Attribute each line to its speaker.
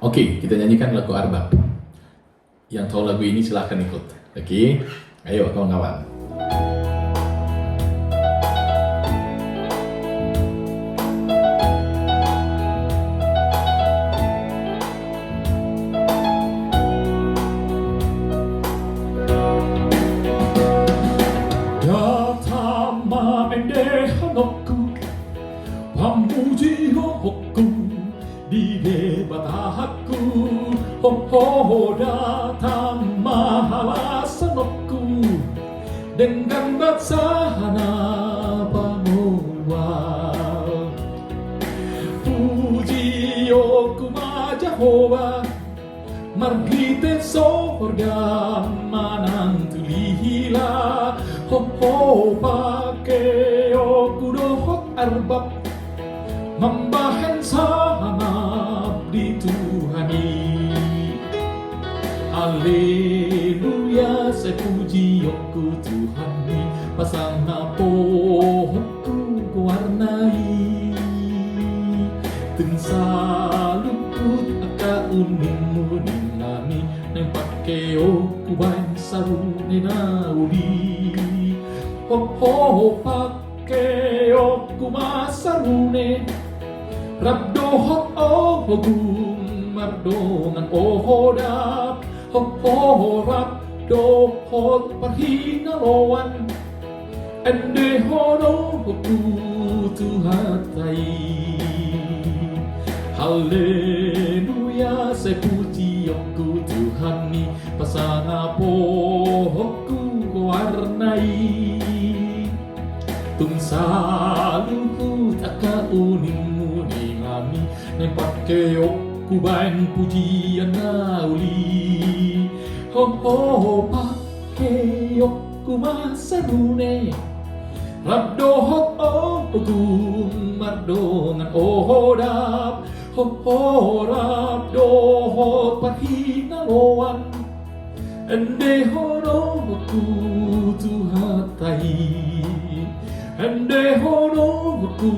Speaker 1: Oke, kita nyanyikan lagu Arbab. Yang tahu lagu ini silahkan ikut. Oke, ayo kawan-kawan. Datama ende hanokku, pamuji hohokku, di batahaku, ho datang mahalasanokku, dengan baksana pamuwal. Puji okuma Jehovah, margite sorga manang tulihila, ho pake okudohok arbab, membahen sangat di Tuhani. Haleluya, saya puji oku Tuhani, pasang pohokku kuwarnai. Teng saluput aka unimu dinami, nang pake oku bain sarune nauli. Ho pake oku masarune, rabdohot ohogum mardongan ohodap, ho rabdohot parhinaloan, ende honohoku tuhatai. Haleluya, saya puji oku Tuhani, pasana pohokku warnai. Tung saluku taka unimu ningami, nang pake oku bain pujian nauli. Ho pake oku masarune, rabdohot ogum mardongan ohodap, ho rabdohot parhinaloan, ende honoku tuhatai, ende honoku